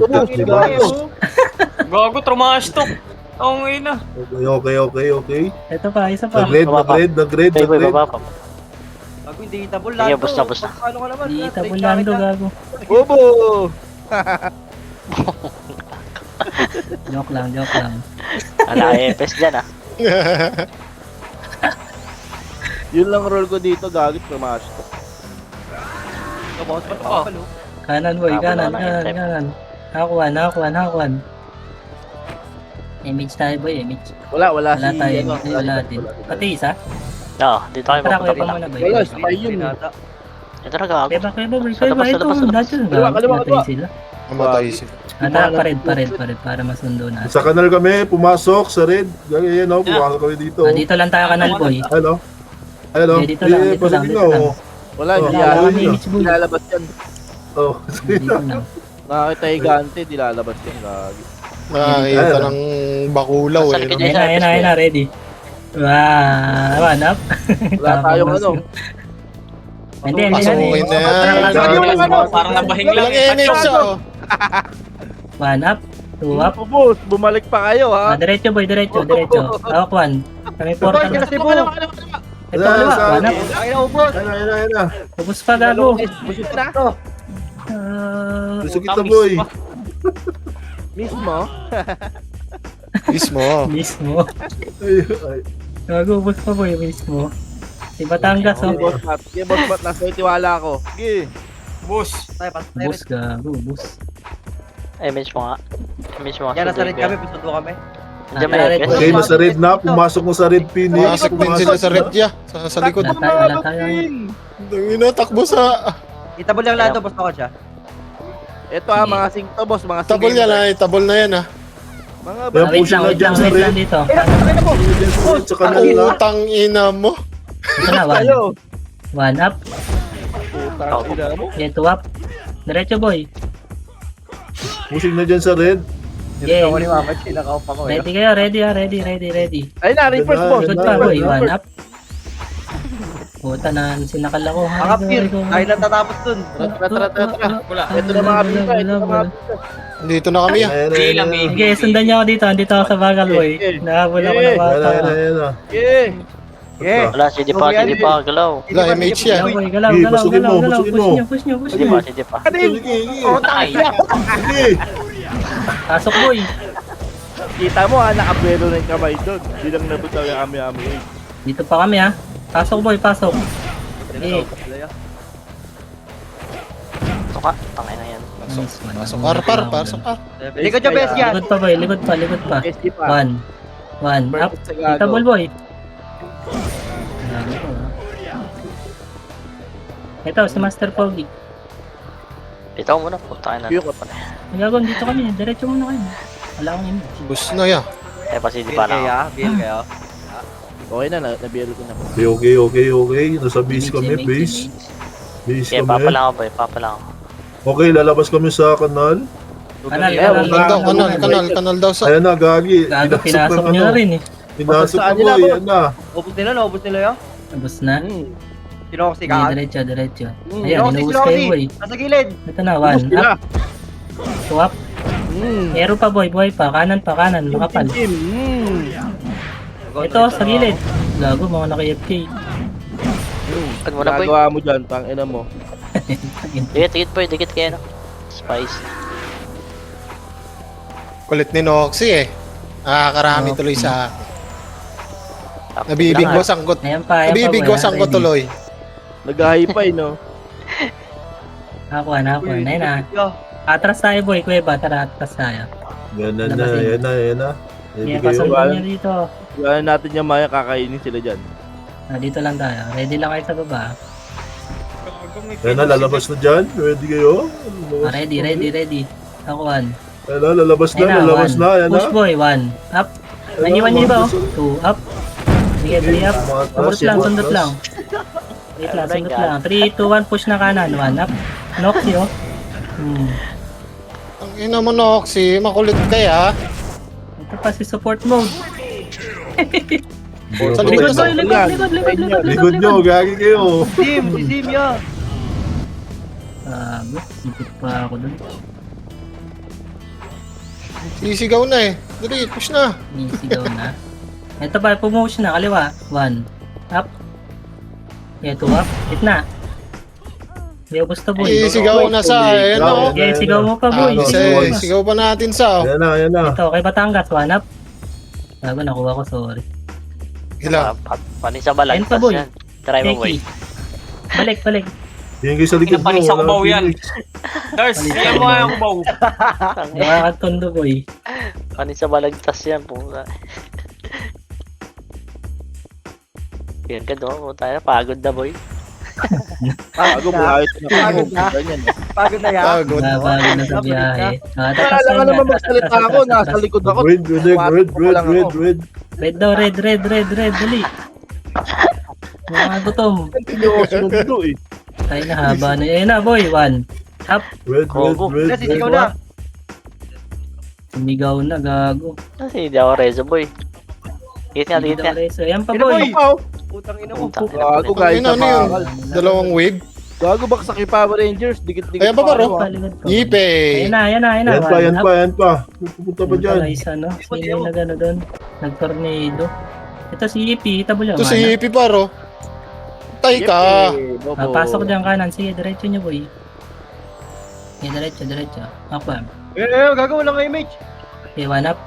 Gago, trumastok. Ang ina. Okay. Ito pa, isa pa. Nag-red. Hey, boy, baba pa. Gago, hindi kita Sige, bulado. bus na. Paano ka naman? Dito, bulando, gago. Bobo! Joke lang. Ala, EPS dyan ah. Yun lang role ko dito, gagit pumasok. Kabawas pa pa palo. Kanan, boy. Wala Kanan. na, Hakuan. Image tayo, boy. Image. Wala Wala si... tayo. ano, Wala din. Pati isa. Oo, dito kayo Tara, kuya mapunta pa pala. muna, boy. Wala, spy yun. Ito na gago. Kuya ba, boy. Sa labas, Ito, labas. dahil Kaliwa. natin sila. Mamatay sila. Tara, pared, para masundo na. Sa kanal kami, pumasok sa red. Gagi, yan o, pumasok kami dito. Dito lang tayo kanal, boy. Ano? Dito lang. Pasigin o. Wala, Oh, hindi wala lalabas kami yan. image, boy. Hindi lalabas yan. Oh, Dito lang. Nakakita yung gante, di lalabas yan. Gagi. Nakakita ng bakulaw Sa eh. likod no? niya. Ayun na, ready. Hanap. Wala tayong ano. Hindi. Pasukin na yan. Parang nabahing lang. Walang NH siya oh. One up. 2 up. Boss, bumalik pa kayo ha. Diretso, boy. Diretso. Hawak 1. Kami 4 Boy, ka kasi na. po. Ito, kaliwa. One up. Ay, ubos. Ayan na. Ubus pa, gago. Busog na to. Gusto kita, boy. Mismo. Mismo. Ay. Gago, ubus pa, boy. Mismo. Si Batangas, Sige, oh. boss Matt. Sige, boss Matt. Nasa may tiwala ko. Sige. Bus. Tayo, pasok tayo. Ubus, gago. Ubus. Image mo nga. Yan, nasa red kami, pisundo kami. Diyan may Red, EPS. Okay, nasa red na. Pumasok mo sa red, Phoenix. Pumasok din sila sa red ya. Sa likod. Wala tayo. Tangina, takbo sa... Itabol lang lahat, boss ako siya. Ito ha, mga singto boss. Mga Tabol yan ah. Tabol na yan ah. Mga Yan, Wait push lang, na wait dyan lang, sa wait lang red. dito. Sa kanal na. Utang ina mo. Ito na, 1. Tayo. 1 up. Putang ina mo. Yeah, 2 up. Diretso, boy. Pushing na dyan sa red. Yeah. Ako ni Mama, sinakaupa ko. Ready kayo, ready. Ayun na, reverse boss. Good pa, boy. 1 up. Puta na, sinakal ako. Mga peer, tayo lang tatapos dun. Tara. Wala. Ito na mga pita. Ito na mga pita. Dito na kami ah. Ayan, Sige, sundan niyo ako dito. Andito ako sa bagal, boy. Nahabol ako ng bata. Ayan na. Sige. Wala, CD pa. Galaw. Wala, image yan. Galaw, boy. Galaw. Sige, busugin mo. Push nyo. CD pa. Sige. Pasok, boy. Kita mo ha, nakabuelo na yung kamay doon. Hindi lang nabutaw yung ami-ami. Dito pa kami, ha. Pasok, boy. Pasok. Sige. Ito ka. Tangay na yan. Pasok, pasok. Likod nyo, best yan. Likod pa boy, likod pa. SG pa. 1. Up. Perfect sa gago. Kita ball boy. Gago to, ah. Ito, si Master Pogi. Dito ko muna, punta na. Yun. Gago, dito kami. Diretso muna kayo. Wala akong ino. Bus na ya. Eh, kasi di Bill pa na. kayo, Bill kayo. Okay na, nabiyalo ko na. Okay. Nasa base kami, base. Base Okay, kami. papalang ako boy, papalang ako. Okay, lalabas kami sa kanal. Kanal, Kanal daw sa... Ayan na, gagi. Gago, pinasok nyo na rin eh. Pinasok Saan na nila, boy, boss? ayan na. Naubos nila yun. Tapos na. Sino ko si Sige, Kaan? diretso. Mm. Ayan, inubos kayo boy. Nasa gilid. Ito na, 1. Up. 2 up. Aero pa boy, buhay pa. Kanan, makapal. Ito, sa gilid. Gago, mga naka-FK. Pag muna boy. Nagawa mo dyan, tangina mo. Dikit boy, dikit kayo no. Spice. Kulit ni Noxy eh. Nakakarami tuloy sa... Nabibigwas ang got. Ayan pa, Nabibigwas ang got tuloy. Nag-hype no. Nakuha. Ayun na. Atras tayo boy, kuweba. Tara, atras tayo. Ayan na. Ayan, Ready kayo. pasundan niya dito. Gawin natin yung maya, kakainin sila dyan. Dito lang tayo. Ready lang kayo sa baba. Ayan na, lalabas na dyan. Ready kayo? Ready. Ako 1. Ayan na, lalabas na. Ayan na. Push boy, 1. Up. Naniwan niyo ba? 2 up. Sige, 3 up. Sundot lang. Wait lang, sundot lang. 3, 2, 1, push na kanan. 1 up. Noxy, oh. Ang ina mo Noxy, makulit kaya. Ito pa si support mode. Sa likod Likod boy, Likod nyo, gagi kayo. Si Sim yan. Sipit pa ako dun. Sisigaw na eh. Dali, push na. Isigaw na. Ito pa, pumotion na. Kaliwa. 1. Up. Yeah, 2 up. Gitna. Hindi gusto boy. Sisigaw na sa, ayan o. Okay, sigaw mo pa boy. Sigaw pa natin sa. Ayan na. Ito, kay Batangas. 1 up. Gago, nakuha ko. Sorry. Hila. Panis sa balag. Ayun pa, boy. Try mo boy. Balik. Tingin kayo sa likod mo. Pinapanis ako, wala baw yan. Phoenix. Dars, yan mo nga ako baw. Nakakatondo boy. Panis sa balagtas yan. Puta. Yan ka doon. Tayo na. Pagod na boy. Bago buhay na Pagod na. Ganyan. Pagod na yan. Pagod. Bago na sa biyahe. Wala nga naman magsalita ako. Nasa likod ako. Red. Red daw, red. Dali. Mga gutom. Hindi ako sinundo eh. Tayo na haba na. Ayun na boy. 1. Up. Red. Sisigaw na. Sumigaw na. Gago. Kasi hindi ako rezo boy. Hit nga. So, ayan pa Ino, boy. boy. Putang ina mo. Gago Ang guys. ina, ano yun? Dalawang wave. Gago bak sa Power Rangers. Dikit-dikit. Ayan pa, bro. Paligod ko. Yipe. Ayan na. Yan pa. Pupunta pa dyan. Isa, no? Sino yung nagano doon? Nag-tornado. Ito si Yipi. Tabo lang. Ito si Yipe paro. Tay ka. Pasok dyan kanan. Sige, diretso nyo boy. Sige, diretso. Aquam. Gagawa lang image. Okay, 1 up.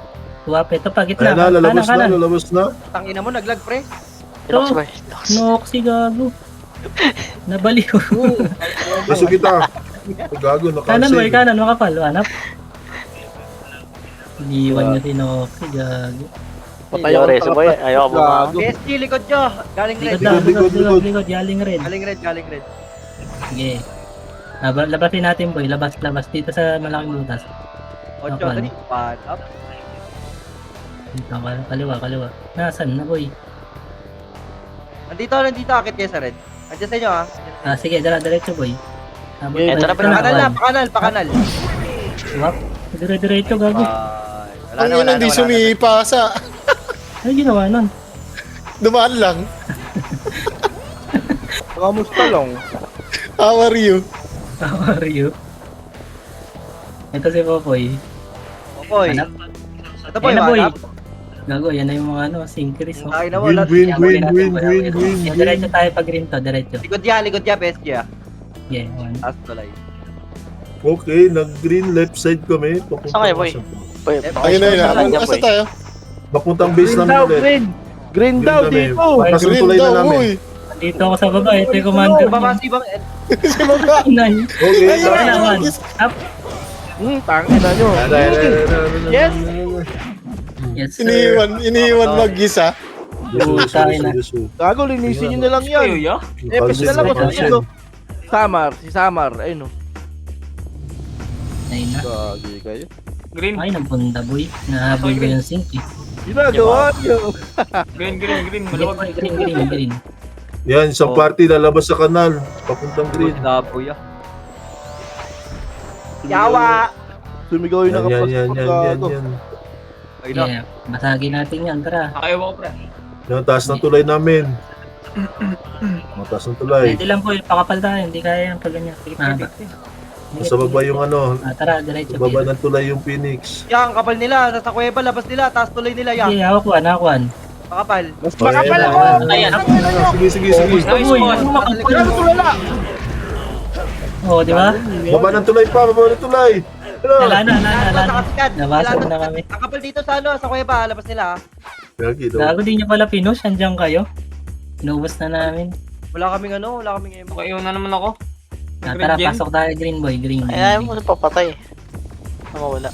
2 up. Ito pa, gitna. Ayan na, Kanan. lalabas na. Tangina mo, naglag pre. Nox boy. Noxy, gago. Nabaliw. Gusto kita. Gago, Kanan boy, nakansel. kanan. Makapal. 1 up. Liwan nyo si Noxy, gago. Patay Hindi ako ako rezo boy. Ayaw mo mga. PSG, likod nyo. Galing red. Likod. Yaling red. Galing red. Sige. Labasin natin boy. Labas. Dito sa malaking butas. 8, Ako, dali. 1 up. Dito, kaliwa. Nasaan na boy? Nandito. Akit kayo sa red. Andiyan sa inyo Sige, diretso boy. Ito na ba? Pakanal. Wap. Diretso, gago. Ang ina, hindi sumipa sa... Ano ginawa nun? Dumaan lang. Kamusta lang? How are you? How are you? Ito si Popoy. Popoy. Hanap. Ito boy, Ayan na boy. hanap. Gago, yan na yung mga synchris. Oh. Ay na mo. Win. Diretso tayo pag green to, diretso. Likod niya, PSG. Yeah, 1. Taas tulay. Okay, nag-green left side kami. Saan kayo, boy? Boy, Ayun na saan yun. ka, Asa boy? tayo? Papuntang base Green namin daw, ulit. green. Green daw kami. dito. Pasang Green tulay na daw, namin. uy. Dito ako sa baba, ito yung commander. Baba si Bang. Si Baba. Inay. Okay, Ayun Ayun na, naman. Up. Tangin na nyo. Yes. Yes, sir. Iniwan mag-isa. Gago, linisin nyo na lang Kayo, yan. ya? Epes na lang ba ito? Si Samar, ayun o. Ayun na. Gagi kayo. Green. Ay, nagbunda boy. Nahabol ko yung sink eh. Ginagawa nyo. Green. Green, Maluwag. green. Yan, isang party lalabas sa kanal. Papuntang green. Sinaboy ah. Yawa! Sumigaw yung nakapas. Yan. Ayun na. Yeah, basagin natin yan, tara. Nakayawa ko, pre. Yan, taas ng tulay namin. Mataas ng tulay. Pwede lang po, pakapal tayo, hindi kaya yung pag ganyan. Mahaba. Nasa baba yung ano, Tara, diretso. sa baba ng tulay yung Phoenix. Yan, kapal nila. Nasa kuweba, labas nila. Taas tuloy nila yan. Sige, nakakuha. Makapal. Mas makapal ako! Ayan. Sige. Nice Uy, one. ano makapal? Ano tulala? Oo, di ba? Baba ng tulay pa, baba ng tulay. Wala na. Nabasag na kami. Nakapal dito sa ano, sa kuweba. Labas nila. Gagi daw. Gago din niya pala pinush, andyan kayo. Inubos na namin. Wala kaming ano, wala kaming emo. Nakayaw na naman ako. Tara, pasok tayo, green boy, green. Ay, ayaw mo papatay. Wala.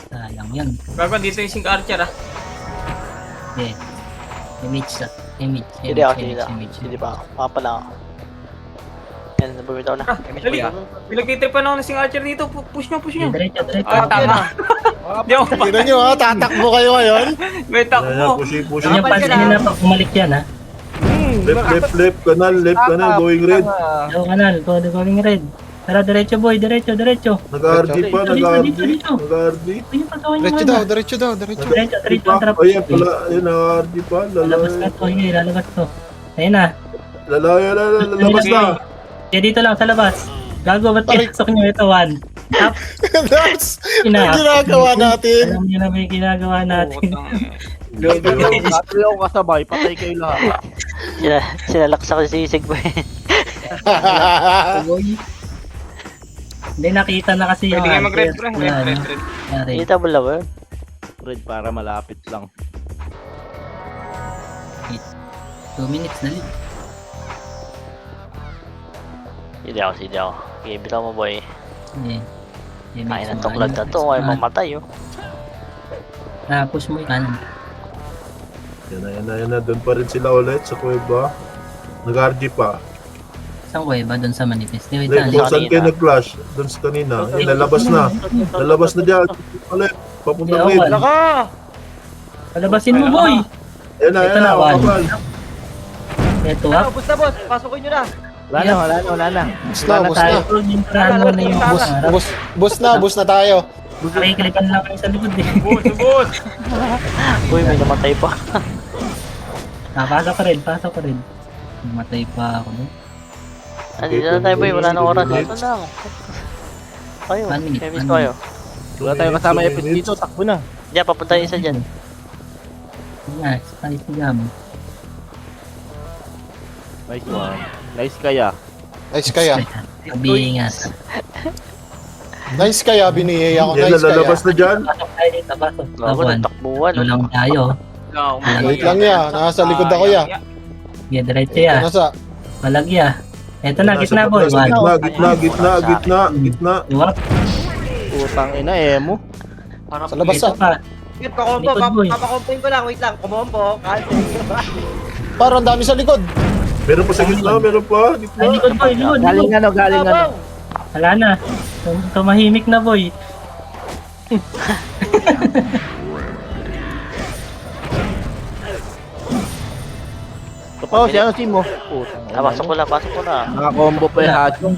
Sayang yan. Gago, dito yung Sing Archer, ah. Yeah. Image. Hindi ako, hindi pa ako. Papala ako. Yan, nabumitaw na. Dali. Pinagtitripan ako ng Sing Archer dito. Push nyo. Diretso. Ah, tama. Di ako pa. Tignan nyo ha, tatakbo kayo ngayon. May Yan, takbo. pushi. Yung pansinin na pag bumalik yan ha. Left, kanal, going red. Yung kanal, going red. Tara, diretso boy, diretso. Nag-RD pa, Dito. nag-RD. Pwede patawa nyo Diretso nga daw, ba? diretso daw, diretso. Diretso, ang trap. Ayan pala, ayun, nag-RD pa. Lalabas na to, hindi, lalabas to. Ayun na. Lalabas na. Kaya dito lang sa labas. Gago, ba't pinasok nyo ito, one? Tap, That's ina. ang ginagawa natin. Alam nyo na may ginagawa natin. Patay ako kasabay, patay kayo lahat. Sinalaksa ko si Sisig boy. Boy. Hindi, nakita na kasi Pwede yung kayo mag-red, answer. pre. Wala, Red. no? Wala rin. Hindi tabla ba? Red para malapit lang. 2 minutes na rin. Hindi ako. Okay, bitaw mo boy. Hindi. Kain ng tuklad na to, ay mamatay oh. Push mo yung kanan. Yan na. Doon pa rin sila ulit sa kuweba. Nag-RD pa. Saan ko ba? Doon sa manifest. Wait Like, lang. kung saan kayo nag-flash? Doon sa kanina. Yan, lalabas na. Lalabas na dyan. Ulit. Papuntang Hindi, red. ako, palabasin mo boy! Yan na. one. Kapal. Ito Ano, up. bus na boss. Pasukin nyo na. Wala na. Bus na, bus Tayo na. to, yung tirahan mo na yung bus. Bus na tayo. Nakikilikan lang kayo sa likod eh. Bus. Uy, may namatay pa. Pasok ka rin. Namatay pa ako. No? Dito na tayo boy, wala nang oras. Ito na. Kayo, 1 minute. may miss ko kayo. Wala tayong kasama Epes dito, takbo na. Diyan, papunta yung isa dyan. Nga, spicy jam. Nice one. Nice kaya. Nice kaya. Kabingas. Nice kaya, binihiyay ako. Yan, Nice kaya. lalabas na dyan. Pasok tayo dito, pasok. Ako, Labuan. nagtakbuhan. Ito lang tayo. Wait lang ya, nasa likod ako ya. Yeah, diretso ya. Nasa, Malagya. Ito na, gitna boy. Sa One. gitna. Iwap. Utang ina, emo. sa labas Ito sa. pa. Wait, pakompo. Likod, boy. Papakompoin ko lang. Wait lang. Kumompo. Cancel. Parang dami sa likod. Meron pa sa gitna, meron pa. Ay, Gitna. likod boy, likod. Galing ano. Wala na. Tumahimik na boy. Oh, si ano si mo? Utang ina. Pasok ko na. Naka-combo pa yung Hachong.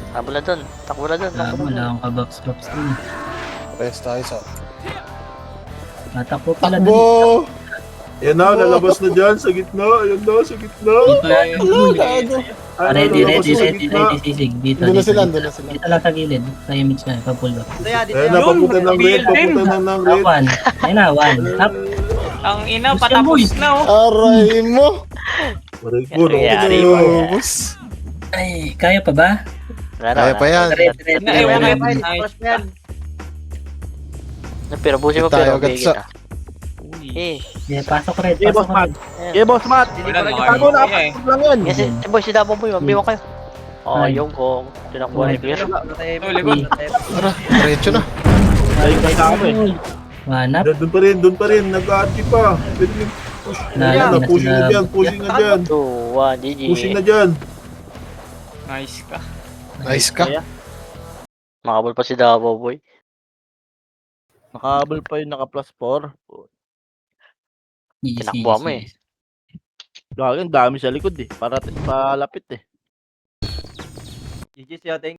Takbo na dun. Wala akong kabox-box dun. Rest tayo sa. Matakbo pala dun. Takbo! Yan na, lalabas na dyan sa gitna. Ayan na, sa gitna. Gago. Ready, lalabas na sa gitna. sisig. Dito, Doon na dito. sila, doon na sila. Dito lang sa gilid. Sa image na, papulo. Dito yan. Ayan na, papunta ng red. One. Ayun na, one. Up. Ang ina, Bus yan, patapos boy. na, oh. Aray mo! Maray ko, no? Yari. Ubus. Ay, kaya pa ba? Kaya pa yan. Na, ewan Kaya ko. pa yun. Nice. Cross yan. Pero busin mo Tayo, pero agad bigyan sa- na. Eh, Yeah, pasok red, Okay, boss pasok Matt. red. Okay, boss Matt. Wala na, Tago na, okay. pasok lang yan. yes, si boy, si Dabong boy, mabiwa kayo. Yung kong tinakbuhan ni Pierre. Oh, likod. Tara, diretso na. Dahil kay ako eh. One up. Doon pa rin. Nag-aarki pa. Pwede yung push. Lalaki na Pushing na sila. dyan, pushing na dyan. 2, 1, GG. Pushing na dyan. Nice ka. Nice ka. Makabol pa si Davao boy. Nakahabol pa yung naka plus 4. Easy, Tinakbuhan mo easy. Lagi ang dami sa likod eh. Para palapit eh. GG siya, thank